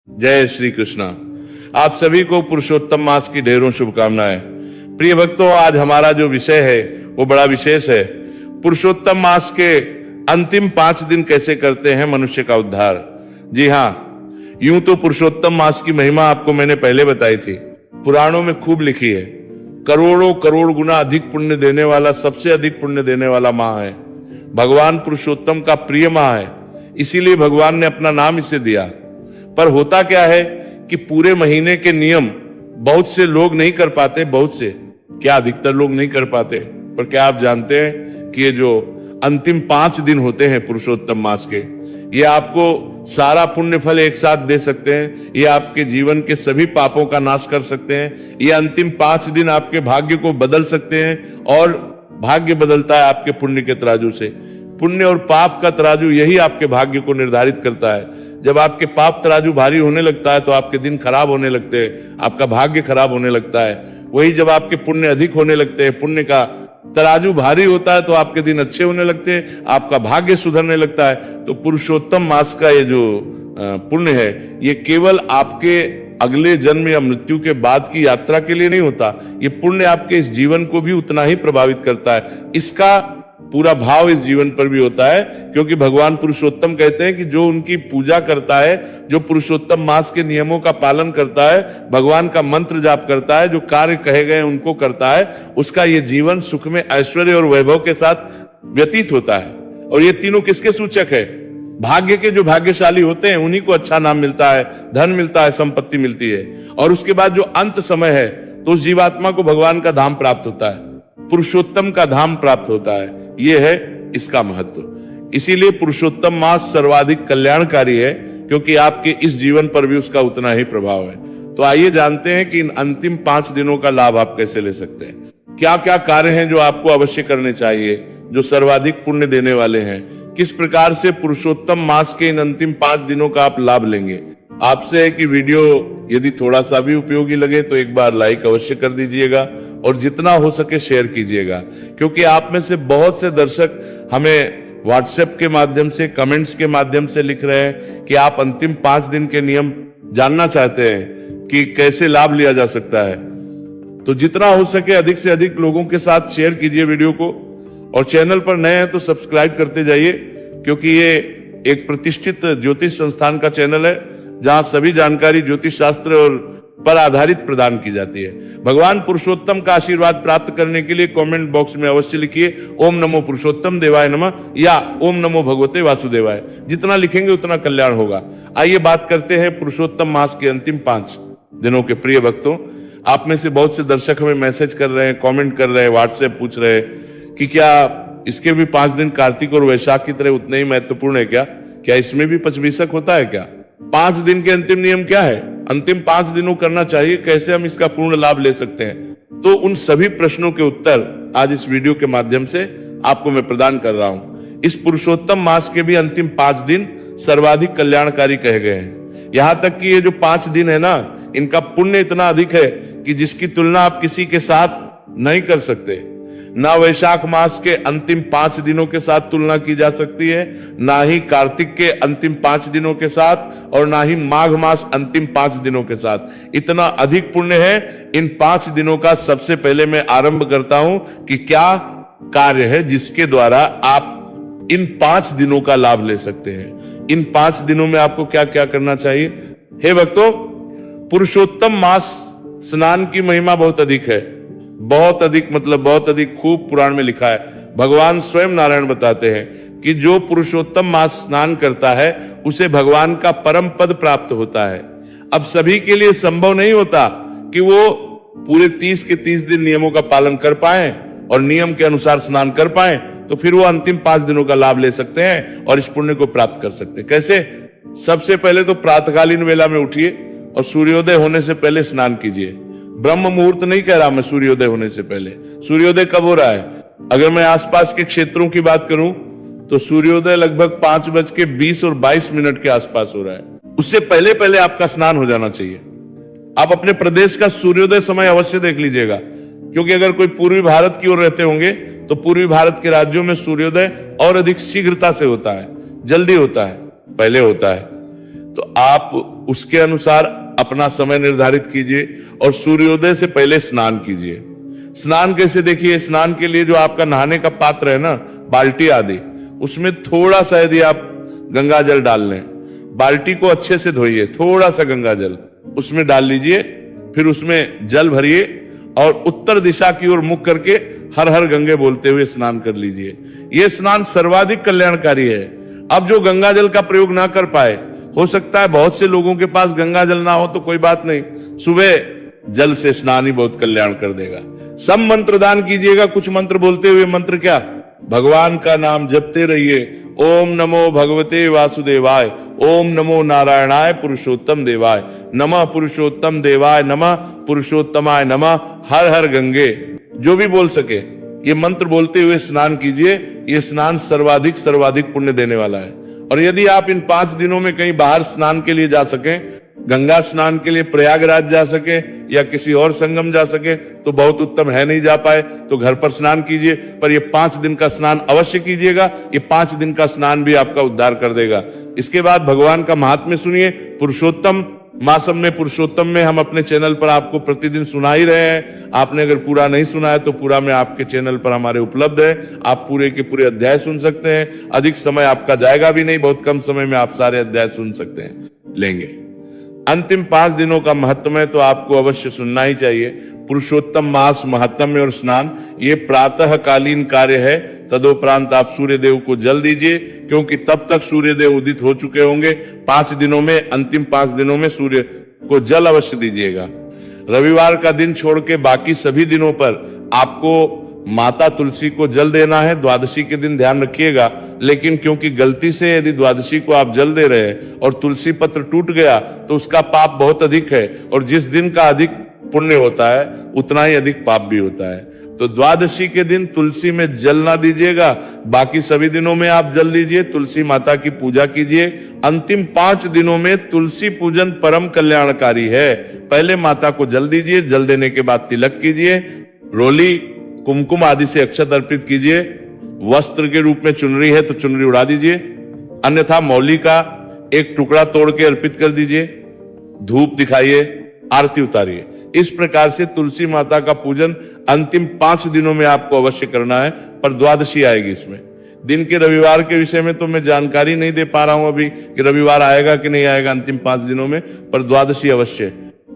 जय श्री कृष्णा। आप सभी को पुरुषोत्तम मास की ढेरों शुभकामनाएं। प्रिय भक्तों, आज हमारा जो विषय है वो बड़ा विशेष है। पुरुषोत्तम मास के अंतिम 5 दिन कैसे करते हैं मनुष्य का उद्धार। जी हाँ, यूं तो पुरुषोत्तम मास की महिमा आपको मैंने पहले बताई थी, पुराणों में खूब लिखी है। करोड़ों करोड़ गुना अधिक पुण्य देने वाला, सबसे अधिक पुण्य देने वाला माह है। भगवान पुरुषोत्तम का प्रिय माह है, इसीलिए भगवान ने अपना नाम इसे दिया। पर होता क्या है कि पूरे महीने के नियम बहुत से लोग नहीं कर पाते, बहुत से क्या अधिकतर लोग नहीं कर पाते। पर क्या आप जानते हैं कि ये जो अंतिम 5 दिन होते हैं पुरुषोत्तम मास के, ये आपको सारा पुण्य फल एक साथ दे सकते हैं। ये आपके जीवन के सभी पापों का नाश कर सकते हैं। ये अंतिम 5 दिन आपके भाग्य को बदल सकते हैं, और भाग्य बदलता है आपके पुण्य के तराजू से। पुण्य और पाप का तराजू यही आपके भाग्य को निर्धारित करता है। जब आपके पाप तराजू भारी होने लगता है तो आपके दिन खराब होने लगते हैं, आपका भाग्य खराब होने लगता है। वही जब आपके पुण्य अधिक होने लगते हैं, पुण्य का तराजू भारी होता है, तो आपके दिन अच्छे होने लगते हैं, आपका भाग्य सुधरने लगता है। तो पुरुषोत्तम मास का ये जो पुण्य है, ये केवल आपके अगले जन्म या मृत्यु के बाद की यात्रा के लिए नहीं होता। ये पुण्य आपके इस जीवन को भी उतना ही प्रभावित करता है। इसका पूरा भाव इस जीवन पर भी होता है, क्योंकि भगवान पुरुषोत्तम कहते हैं कि जो उनकी पूजा करता है, जो पुरुषोत्तम मास के नियमों का पालन करता है, भगवान का मंत्र जाप करता है, जो कार्य कहे गए उनको करता है, उसका ये जीवन सुख में, ऐश्वर्य और वैभव के साथ व्यतीत होता है। और ये तीनों किसके सूचक है? भाग्य के। जो भाग्यशाली होते हैं उन्हीं को अच्छा नाम मिलता है, धन मिलता है, संपत्ति मिलती है। और उसके बाद जो अंत समय है, तो उस जीवात्मा को भगवान का धाम प्राप्त होता है, पुरुषोत्तम का धाम प्राप्त होता है। ये है इसका महत्व। इसीलिए पुरुषोत्तम मास सर्वाधिक कल्याणकारी है, क्योंकि आपके इस जीवन पर भी उसका उतना ही प्रभाव है। तो आइए जानते हैं कि इन अंतिम 5 दिनों का लाभ आप कैसे ले सकते हैं। क्या क्या कार्य हैं जो आपको अवश्य करने चाहिए, जो सर्वाधिक पुण्य देने वाले हैं। किस प्रकार से पुरुषोत्तम मास के इन अंतिम 5 दिनों का आप लाभ लेंगे। आपसे है कि वीडियो यदि थोड़ा सा भी उपयोगी लगे तो एक बार लाइक अवश्य कर दीजिएगा, और जितना हो सके शेयर कीजिएगा। क्योंकि आप में से बहुत से दर्शक हमें व्हाट्सएप के माध्यम से, कमेंट्स के माध्यम से लिख रहे हैं कि आप अंतिम 5 दिन के नियम जानना चाहते हैं कि कैसे लाभ लिया जा सकता है। तो जितना हो सके अधिक से अधिक लोगों के साथ शेयर कीजिए वीडियो को, और चैनल पर नए हैं तो सब्सक्राइब करते जाइए, क्योंकि ये एक प्रतिष्ठित ज्योतिष संस्थान का चैनल है, जहां सभी जानकारी ज्योतिष शास्त्र और पर आधारित प्रदान की जाती है। भगवान पुरुषोत्तम का आशीर्वाद प्राप्त करने के लिए कमेंट बॉक्स में अवश्य लिखिए ओम नमो पुरुषोत्तम देवाय नमः या ओम नमो भगवते वासुदेवाय। जितना लिखेंगे उतना कल्याण होगा। आइए बात करते हैं पुरुषोत्तम मास के अंतिम 5 दिनों के। प्रिय भक्तों, आप में से बहुत से दर्शक हमें मैसेज कर रहे हैं, कॉमेंट कर रहे हैं, व्हाट्सएप पूछ रहे हैं कि क्या इसके भी 5 दिन कार्तिक और वैशाख की तरह उतने ही महत्वपूर्ण है क्या इसमें भी पचवीसक होता है क्या? 5 दिन के अंतिम नियम क्या है? अंतिम 5 दिनों करना चाहिए, कैसे हम इसका पूर्ण लाभ ले सकते हैं? तो उन सभी प्रश्नों के उत्तर आज इस वीडियो के माध्यम से आपको मैं प्रदान कर रहा हूं। इस पुरुषोत्तम मास के भी अंतिम 5 दिन सर्वाधिक कल्याणकारी कहे गए हैं। यहां तक कि ये जो 5 दिन है ना, इनका पुण्य इतना अधिक है कि जिसकी तुलना आप किसी के साथ नहीं कर सकते। ना वैशाख मास के अंतिम 5 दिनों के साथ तुलना की जा सकती है, ना ही कार्तिक के अंतिम 5 दिनों के साथ, और ना ही माघ मास अंतिम 5 दिनों के साथ। इतना अधिक पुण्य है इन 5 दिनों का। सबसे पहले मैं आरंभ करता हूं कि क्या कार्य है जिसके द्वारा आप इन 5 दिनों का लाभ ले सकते हैं। इन 5 दिनों में आपको क्या क्या करना चाहिए। हे भक्तों, पुरुषोत्तम मास स्नान की महिमा बहुत अधिक है। बहुत अधिक मतलब बहुत अधिक, खूब पुराण में लिखा है। भगवान स्वयं नारायण बताते हैं कि जो पुरुषोत्तम मास स्नान करता है उसे भगवान का परम पद प्राप्त होता है। अब सभी के लिए संभव नहीं होता कि वो पूरे 30 के 30 दिन नियमों का पालन कर पाए और नियम के अनुसार स्नान कर पाए, तो फिर वो अंतिम 5 दिनों का लाभ ले सकते हैं और इस पुण्य को प्राप्त कर सकते हैं। कैसे? सबसे पहले तो प्रातःकालीन वेला में उठिए और सूर्योदय होने से पहले स्नान कीजिए। ब्रह्म मुहूर्त नहीं कह रहा मैं, सूर्योदय होने से पहले। सूर्योदय कब हो रहा है? अगर मैं आसपास के क्षेत्रों की बात करूं तो सूर्योदय लगभग 5:20 और 22 मिनट के आसपास हो रहा है। उससे पहले पहले आपका स्नान हो जाना चाहिए। आप अपने प्रदेश का सूर्योदय समय अवश्य देख लीजिएगा, क्योंकि अगर कोई पूर्वी भारत की ओर रहते होंगे तो पूर्वी भारत के राज्यों में सूर्योदय और अधिक शीघ्रता से होता है, जल्दी होता है, पहले होता है। तो आप उसके अनुसार अपना समय निर्धारित कीजिए और सूर्योदय से पहले स्नान कीजिए। स्नान कैसे? देखिए, स्नान के लिए जो आपका नहाने का पात्र है ना, बाल्टी आदि, उसमें थोड़ा सा यदि आप गंगा जल डाल लें, बाल्टी को अच्छे से धोइए, थोड़ा सा गंगा जल उसमें डाल लीजिए, फिर उसमें जल भरिए और उत्तर दिशा की ओर मुख करके हर हर गंगे बोलते हुए स्नान कर लीजिए। यह स्नान सर्वाधिक कल्याणकारी है। अब जो गंगा जल का प्रयोग ना कर पाए, हो सकता है बहुत से लोगों के पास गंगा जल ना हो, तो कोई बात नहीं, सुबह जल से स्नान ही बहुत कल्याण कर देगा। सब मंत्र दान कीजिएगा, कुछ मंत्र बोलते हुए। मंत्र क्या? भगवान का नाम जपते रहिए। ओम नमो भगवते वासुदेवाय, ओम नमो नारायणाय पुरुषोत्तम देवाय, नमः पुरुषोत्तम देवाय, नमः पुरुषोत्तमाय नमः, हर हर गंगे, जो भी बोल सके ये मंत्र बोलते हुए स्नान कीजिए। ये स्नान सर्वाधिक सर्वाधिक पुण्य देने वाला है। और यदि आप इन 5 दिनों में कहीं बाहर स्नान के लिए जा सकें, गंगा स्नान के लिए प्रयागराज जा सके या किसी और संगम जा सके तो बहुत उत्तम है, नहीं जा पाए तो घर पर स्नान कीजिए, पर ये 5 दिन का स्नान अवश्य कीजिएगा। ये 5 दिन का स्नान भी आपका उद्धार कर देगा। इसके बाद भगवान का महात्म्य सुनिए। पुरुषोत्तम मासम में, पुरुषोत्तम में हम अपने चैनल पर आपको प्रतिदिन सुना ही रहे हैं। आपने अगर पूरा नहीं सुना है तो पूरा में आपके चैनल पर हमारे उपलब्ध है। आप पूरे के पूरे अध्याय सुन सकते हैं। अधिक समय आपका जाएगा भी नहीं, बहुत कम समय में आप सारे अध्याय सुन सकते हैं, लेंगे। अंतिम 5 दिनों का महत्व है तो आपको अवश्य सुनना ही चाहिए। पुरुषोत्तम मास महात्म्य और स्नान ये प्रातः कालीन कार्य है। तदोपरांत आप सूर्य देव को जल दीजिए, क्योंकि तब तक सूर्य देव उदित हो चुके होंगे। 5 दिनों में, अंतिम 5 दिनों में सूर्य को जल अवश्य दीजिएगा। रविवार का दिन छोड़ के बाकी सभी दिनों पर आपको माता तुलसी को जल देना है। द्वादशी के दिन ध्यान रखिएगा, लेकिन क्योंकि गलती से यदि द्वादशी को आप जल दे रहे हैं और तुलसी पत्र टूट गया तो उसका पाप बहुत अधिक है, और जिस दिन का अधिक पुण्य होता है उतना ही अधिक पाप भी होता है। तो द्वादशी के दिन तुलसी में जल ना दीजिएगा, बाकी सभी दिनों में आप जल दीजिए, तुलसी माता की पूजा कीजिए। अंतिम 5 दिनों में तुलसी पूजन परम कल्याणकारी है। पहले माता को जल दीजिए, जल देने के बाद तिलक कीजिए, रोली कुमकुम आदि से अक्षत अर्पित कीजिए। वस्त्र के रूप में चुनरी है तो चुनरी उड़ा दीजिए, अन्यथा मौली का एक टुकड़ा तोड़ के अर्पित कर दीजिए। धूप दिखाइए, आरती उतारिए। इस प्रकार से तुलसी माता का पूजन अंतिम 5 दिनों में आपको अवश्य करना है, पर द्वादशी आएगी इसमें। दिन के रविवार के विषय में तो मैं जानकारी नहीं दे पा रहा हूं अभी कि रविवार आएगा कि नहीं आएगा अंतिम 5 दिनों में, पर द्वादशी अवश्य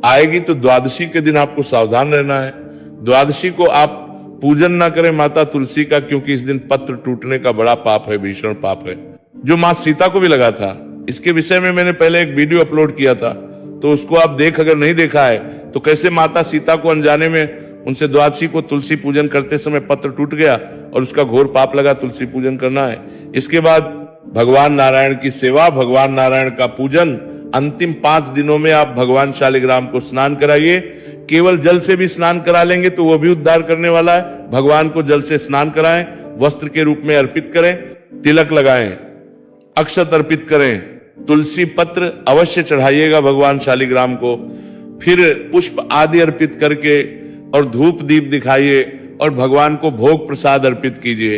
आएगी। तो द्वादशी के दिन आपको सावधान रहना है। द्वादशी को आप पूजन ना करें माता तुलसी का, क्योंकि इस दिन पत्र टूटने का बड़ा पाप है, भीषण पाप है, जो मां सीता को भी लगा था। इसके विषय में मैंने पहले एक वीडियो अपलोड किया था, तो उसको आप अगर नहीं देखा है तो कैसे माता सीता को अनजाने में उनसे द्वादशी को तुलसी पूजन करते समय पत्र टूट गया और उसका घोर पाप लगा, तुलसी पूजन करना है। इसके बाद भगवान नारायण की सेवा, भगवान नारायण का पूजन। अंतिम 5 दिनों में आप भगवान शालिग्राम को स्नान कराइए। केवल जल से भी स्नान करा लेंगे तो वो भी उद्धार करने वाला है। भगवान को जल से स्नान कराएं, वस्त्र के रूप में अर्पित करें, तिलक लगाएं, अक्षत अर्पित करें, तुलसी पत्र अवश्य चढ़ाइएगा भगवान शालिग्राम को। फिर पुष्प आदि अर्पित करके और धूप दीप दिखाइए और भगवान को भोग प्रसाद अर्पित कीजिए।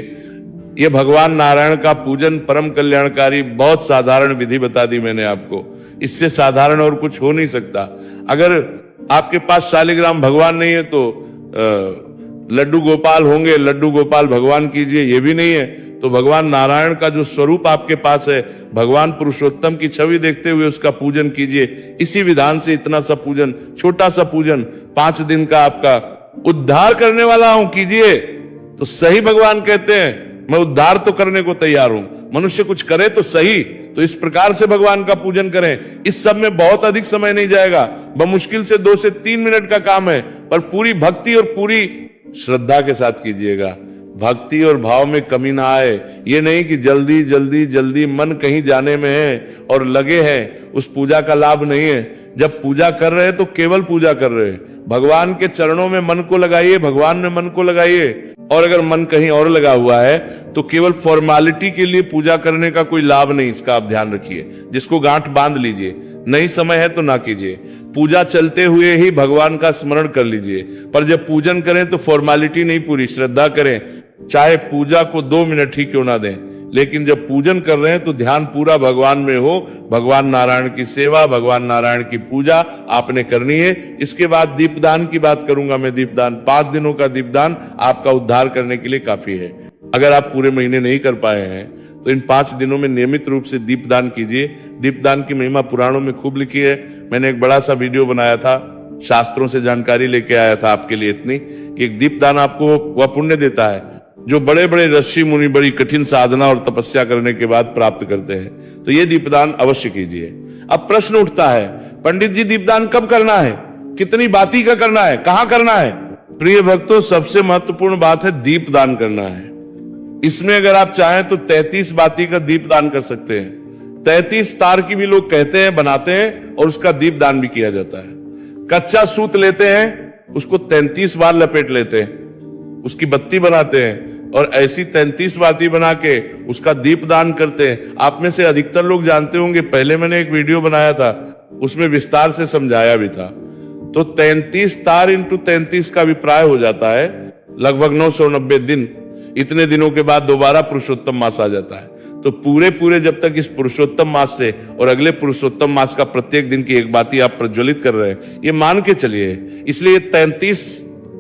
ये भगवान नारायण का पूजन परम कल्याणकारी, बहुत साधारण विधि बता दी मैंने आपको। इससे साधारण और कुछ हो नहीं सकता। अगर आपके पास शालिग्राम भगवान नहीं है तो लड्डू गोपाल होंगे, लड्डू गोपाल भगवान कीजिए, ये भी नहीं है तो भगवान नारायण का जो स्वरूप आपके पास है, भगवान पुरुषोत्तम की छवि देखते हुए उसका पूजन कीजिए। इसी विधान से इतना सा पूजन, छोटा सा पूजन 5 दिन का आपका उद्धार करने वाला हूं, कीजिए। तो सही भगवान कहते हैं मैं उद्धार तो करने को तैयार हूं, मनुष्य कुछ करे तो सही। तो इस प्रकार से भगवान का पूजन करें। इस सब में बहुत अधिक समय नहीं जाएगा, बमुश्किल से 2 से 3 मिनट का काम है, पर पूरी भक्ति और पूरी श्रद्धा के साथ कीजिएगा। भक्ति और भाव में कमी ना आए। ये नहीं कि जल्दी जल्दी जल्दी मन कहीं जाने में है और लगे हैं, उस पूजा का लाभ नहीं है। जब पूजा कर रहे हैं तो केवल पूजा कर रहे हैं। भगवान के चरणों में मन को लगाइए, भगवान में मन को लगाइए। और अगर मन कहीं और लगा हुआ है तो केवल फॉर्मेलिटी के लिए पूजा करने का कोई लाभ नहीं, इसका आप ध्यान रखिए। जिसको गांठ बांध लीजिए, नहीं समय है तो ना कीजिए। पूजा चलते हुए ही भगवान का स्मरण कर लीजिए, पर जब पूजन करें तो फॉर्मेलिटी नहीं, पूरी श्रद्धा करें। चाहे पूजा को 2 मिनट ही क्यों ना दें, लेकिन जब पूजन कर रहे हैं तो ध्यान पूरा भगवान में हो, भगवान नारायण की सेवा, भगवान नारायण की पूजा आपने करनी है। इसके बाद दीपदान की बात करूंगा मैं। दीपदान 5 दिनों का दीपदान आपका उद्धार करने के लिए काफी है। अगर आप पूरे महीने नहीं कर पाए हैं तो इन 5 दिनों में नियमित रूप से दीपदान कीजिए। दीपदान की महिमा पुराणों में खूब लिखी है। मैंने एक बड़ा सा वीडियो बनाया था, शास्त्रों से जानकारी लेके आया था आपके लिए इतनी कि एक दीपदान आपको वह पुण्य देता है जो बड़े बड़े ऋषि मुनि बड़ी कठिन साधना और तपस्या करने के बाद प्राप्त करते हैं। तो ये दीपदान अवश्य कीजिए। अब प्रश्न उठता है, पंडित जी दीपदान कब करना है, कितनी बाती का करना है, कहां करना है? प्रिय भक्तों, सबसे महत्वपूर्ण बात है दीपदान करना है। इसमें अगर आप चाहें तो 33 बाती का दीपदान कर सकते हैं। 33 तार की भी लोग कहते हैं, बनाते हैं और उसका दीपदान भी किया जाता है। कच्चा सूत लेते हैं, उसको 33 बार लपेट लेते हैं, उसकी बत्ती बनाते हैं और ऐसी 33 बाती बना के उसका दीपदान करते हैं। आप में से अधिकतर लोग जानते होंगे, पहले मैंने एक वीडियो बनाया था, उसमें विस्तार से समझाया भी था। तो 33 तार इंटू 33 का अभिप्राय हो जाता है लगभग 990 दिन। इतने दिनों के बाद दोबारा पुरुषोत्तम मास आ जाता है। तो पूरे जब तक इस पुरुषोत्तम मास से और अगले पुरुषोत्तम मास का प्रत्येक दिन की एक बाती आप प्रज्वलित कर रहे हैं, ये मान के चलिए। इसलिए 33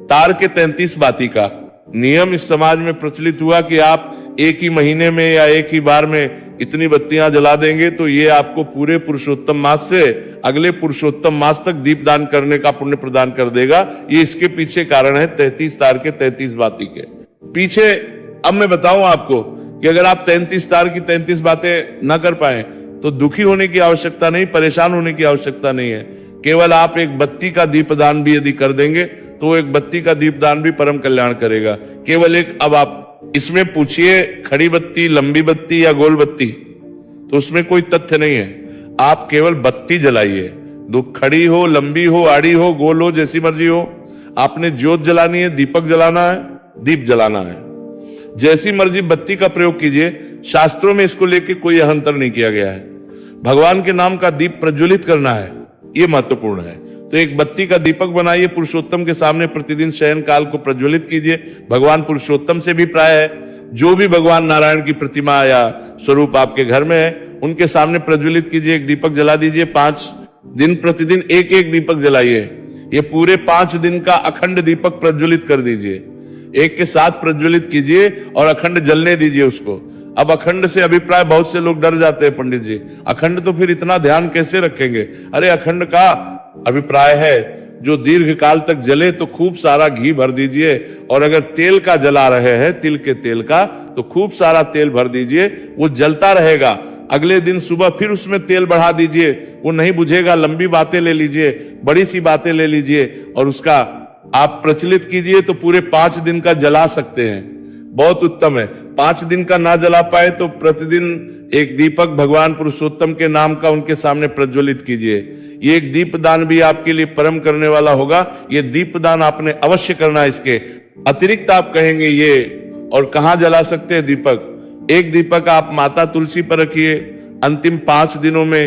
तार के 33 बाती का नियम इस समाज में प्रचलित हुआ कि आप एक ही महीने में या एक ही बार में इतनी बत्तियां जला देंगे तो ये आपको पूरे पुरुषोत्तम मास से अगले पुरुषोत्तम मास तक दीपदान करने का पुण्य प्रदान कर देगा। ये इसके पीछे कारण है 33 तार के 33 बाती के पीछे। अब मैं बताऊं आपको कि अगर आप 33 तार की 33 बातें ना कर पाए तो दुखी होने की आवश्यकता नहीं, परेशान होने की आवश्यकता नहीं है। केवल आप एक बत्ती का दीपदान भी यदि कर देंगे तो एक बत्ती का दीपदान भी परम कल्याण करेगा। केवल एक, अब आप इसमें पूछिए खड़ी बत्ती, लंबी बत्ती या गोल बत्ती, तो उसमें कोई तथ्य नहीं है। आप केवल बत्ती जलाइए, दो खड़ी हो, लंबी हो, आड़ी हो, गोल हो, जैसी मर्जी हो। आपने ज्योत जलानी है, दीपक जलाना है, दीप जलाना है, जैसी मर्जी बत्ती का प्रयोग कीजिए। शास्त्रों में इसको लेके कोई अंतर नहीं किया गया है। भगवान के नाम का दीप प्रज्वलित करना है, यह महत्वपूर्ण है। तो एक बत्ती का दीपक बनाइए, पुरुषोत्तम के सामने प्रतिदिन शयन काल को प्रज्वलित कीजिए। भगवान पुरुषोत्तम से भी प्राय है। जो भी भगवान नारायण की प्रतिमा या स्वरूप आपके घर में है उनके सामने प्रज्वलित कीजिए, एक दीपक जला दीजिए। 5 दिन प्रतिदिन एक एक दीपक जलाइए। ये पूरे 5 दिन का अखंड दीपक प्रज्वलित कर दीजिए, एक के साथ प्रज्वलित कीजिए और अखंड जलने दीजिए उसको। अब अखंड से अभिप्राय बहुत से लोग डर जाते हैं, पंडित जी अखंड तो फिर इतना ध्यान कैसे रखेंगे? अरे अखंड का अभिप्राय है जो दीर्घ काल तक जले, तो खूब सारा घी भर दीजिए। और अगर तेल का जला रहे हैं, तिल के तेल का, तो खूब सारा तेल भर दीजिए, वो जलता रहेगा। अगले दिन सुबह फिर उसमें तेल बढ़ा दीजिए, वो नहीं बुझेगा। लंबी बातें ले लीजिए, बड़ी सी बातें ले लीजिए और उसका आप प्रचलित कीजिए, तो पूरे 5 दिन का जला सकते हैं। बहुत उत्तम है। 5 दिन का ना जला पाए तो प्रतिदिन एक दीपक भगवान पुरुषोत्तम के नाम का उनके सामने प्रज्वलित कीजिए। ये एक दीपदान भी आपके लिए परम करने वाला होगा। ये दीपदान आपने अवश्य करना। इसके अतिरिक्त आप कहेंगे ये और कहां जला सकते हैं दीपक? एक दीपक आप माता तुलसी पर रखिए। अंतिम 5 दिनों में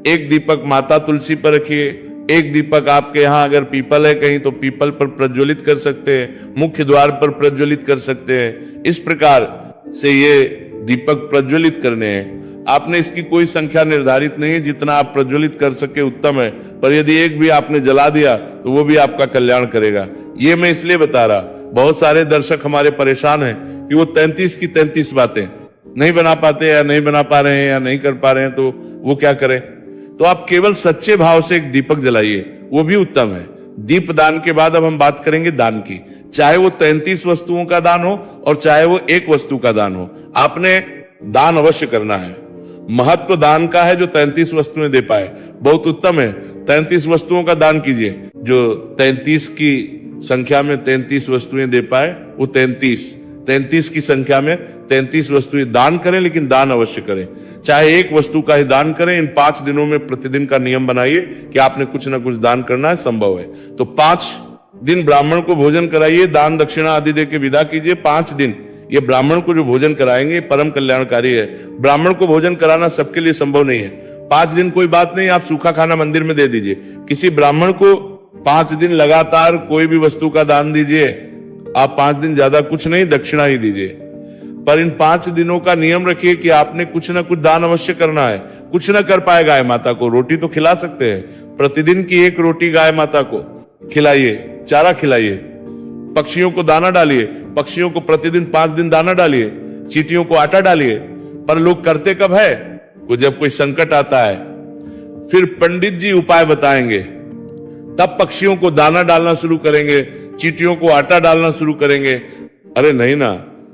एक दीपक माता तुलसी पर रखिए। एक दीपक आपके यहाँ अगर पीपल है कहीं तो पीपल पर प्रज्वलित कर सकते हैं, मुख्य द्वार पर प्रज्वलित कर सकते हैं। इस प्रकार से ये दीपक प्रज्वलित करने हैं। आपने इसकी कोई संख्या निर्धारित नहीं है, जितना आप प्रज्वलित कर सके उत्तम है। पर यदि एक भी आपने जला दिया तो वो भी आपका कल्याण करेगा। ये मैं इसलिए बता रहा, बहुत सारे दर्शक हमारे परेशान हैं कि वो 33 की 33 बातें नहीं बना पाते या नहीं बना पा रहे हैं या नहीं कर पा रहे हैं, तो वो क्या करें? तो आप केवल सच्चे भाव से एक दीपक जलाइए, वो भी उत्तम है। दीप दान के बाद अब हम बात करेंगे दान की। चाहे वो 33 वस्तुओं का दान हो और चाहे वो एक वस्तु का दान हो, आपने दान अवश्य करना है। महत्व दान का है जो 33 वस्तुएं दे पाए, बहुत उत्तम है। 33 वस्तुओं का दान कीजिए। जो 33 की संख्या में 33 वस्तुएं दे पाए वो 33 की संख्या में 33 वस्तुएं दान करें, लेकिन दान अवश्य करें। चाहे एक वस्तु का ही दान करें। इन 5 दिनों में प्रतिदिन का नियम बनाइए कि आपने कुछ ना कुछ दान करना है, संभव है तो 5 दिन ब्राह्मण को भोजन कराइए, दान दक्षिणा आदि दे के विदा कीजिए। 5 दिन ये ब्राह्मण को जो भोजन कराएंगे परम कल्याणकारी है। ब्राह्मण को भोजन कराना सबके लिए संभव नहीं है। 5 दिन कोई बात नहीं, आप सूखा खाना मंदिर में दे दीजिए। किसी ब्राह्मण को 5 दिन लगातार कोई भी वस्तु का दान दीजिए। आप 5 दिन ज्यादा कुछ नहीं, दक्षिणा ही दीजिए। पर इन 5 दिनों का नियम रखिए कि आपने कुछ ना कुछ दान अवश्य करना है। कुछ ना कर पाए गाय माता को, रोटी तो खिला सकते हैं, प्रतिदिन की 1 रोटी गाय माता को खिलाइए, चारा खिलाइए। पक्षियों को दाना डालिए, पक्षियों को प्रतिदिन 5 दिन दाना डालिए, चींटियों को आटा डालिए। पर लोग करते कब है? वो जब कोई संकट आता है, फिर पंडित जी उपाय बताएंगे, तब पक्षियों को दाना डालना शुरू करेंगे, चींटियों को आटा डालना शुरू करेंगे। अरे नहीं ना,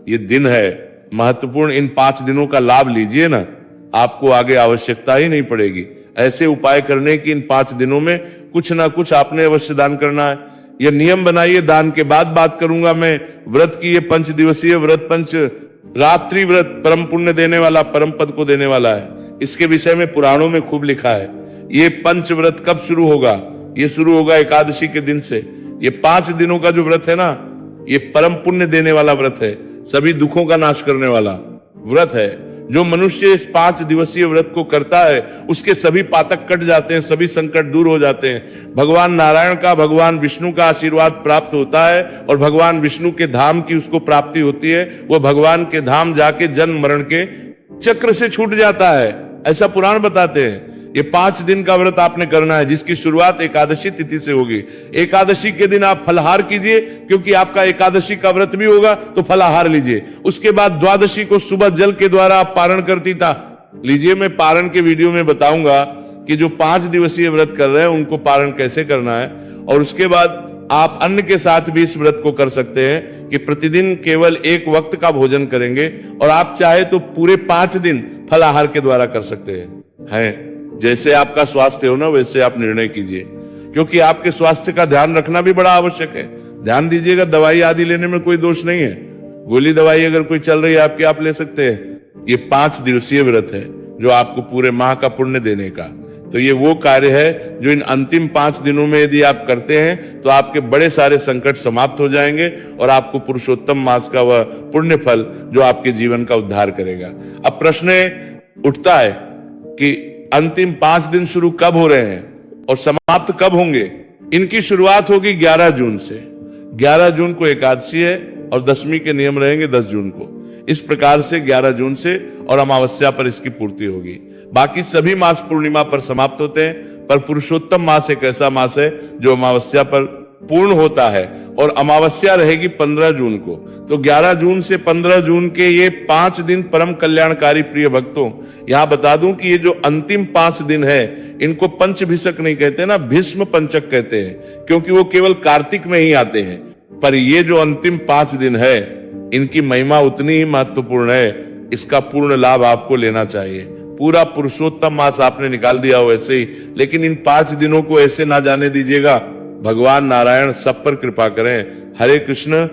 ये दिन है महत्वपूर्ण, इन 5 दिनों का लाभ लीजिए ना, आपको आगे आवश्यकता ही नहीं पड़ेगी। ऐसे उपाय करने की इन 5 दिनों में कुछ ना कुछ आपने अवश्य दान करना है। यह नियम बनाइए। दान के बाद बात करूंगा मैं व्रत की। ये 5 दिवसीय व्रत, 5 रात्रि व्रत परम पुण्य देने वाला, परम पद को देने वाला है। इसके विषय में पुराणों में खूब लिखा है। ये 5 व्रत कब शुरू होगा? ये शुरू होगा एकादशी के दिन से। ये 5 दिनों का जो व्रत है ना, ये परम पुण्य देने वाला व्रत है, सभी दुखों का नाश करने वाला व्रत है। जो मनुष्य इस 5 दिवसीय व्रत को करता है, उसके सभी पातक कट जाते हैं, सभी संकट दूर हो जाते हैं। भगवान नारायण का, भगवान विष्णु का आशीर्वाद प्राप्त होता है और भगवान विष्णु के धाम की उसको प्राप्ति होती है। वह भगवान के धाम जाके जन्म मरण के चक्र से छूट जाता है, ऐसा पुराण बताते हैं। ये 5 दिन का व्रत आपने करना है, जिसकी शुरुआत एकादशी तिथि से होगी। एकादशी के दिन आप फलाहार कीजिए, क्योंकि आपका एकादशी का व्रत भी होगा, तो फलाहार लीजिए। उसके बाद द्वादशी को सुबह जल के द्वारा आप पारण करती था लीजिए। मैं पारण के वीडियो में बताऊंगा कि जो 5 दिवसीय व्रत कर रहे हैं उनको पारण कैसे करना है। और उसके बाद आप अन्न के साथ भी इस व्रत को कर सकते हैं कि प्रतिदिन केवल 1 वक्त का भोजन करेंगे, और आप चाहे तो पूरे 5 दिन फलाहार के द्वारा कर सकते हैं। जैसे आपका स्वास्थ्य हो ना, वैसे आप निर्णय कीजिए, क्योंकि आपके स्वास्थ्य का ध्यान रखना भी बड़ा आवश्यक है। ध्यान दीजिएगा, दवाई आदि लेने में कोई दोष नहीं है। गोली दवाई अगर कोई चल रही है आपकी, आप ले सकते हैं। ये 5 दिवसीय व्रत है जो आपको पूरे माह का पुण्य देने का। तो ये वो कार्य है जो इन अंतिम 5 दिनों में यदि आप करते हैं तो आपके बड़े सारे संकट समाप्त हो जाएंगे और आपको पुरुषोत्तम मास का वह पुण्य फल जो आपके जीवन का उद्धार करेगा। अब प्रश्न उठता है कि अंतिम 5 दिन शुरू कब हो रहे हैं और समाप्त कब होंगे? इनकी शुरुआत होगी 11 जून से। 11 जून को एकादशी है और दशमी के नियम रहेंगे 10 जून को। इस प्रकार से 11 जून से और अमावस्या पर इसकी पूर्ति होगी। बाकी सभी मास पूर्णिमा पर समाप्त होते हैं, पर पुरुषोत्तम मास एक ऐसा मास है जो अमावस्या पर पूर्ण होता है, और अमावस्या रहेगी 15 जून को। तो 11 जून से 15 जून के ये 5 दिन परम कल्याणकारी प्रिय भक्तों, यहां बता दूं कि ये जो अंतिम 5 दिन है, इनको पंचभिषक नहीं कहते ना, भीष्म पंचक कहते हैं, क्योंकि वो केवल कार्तिक में ही आते हैं। पर ये जो अंतिम 5 दिन है, इनकी महिमा उतनी ही महत्वपूर्ण है। इसका पूर्ण लाभ आपको लेना चाहिए। पूरा पुरुषोत्तम मास आपने निकाल दिया हो ऐसे ही, लेकिन इन 5 दिनों को ऐसे ना जाने दीजिएगा। भगवान नारायण सब पर कृपा करें। हरे कृष्ण।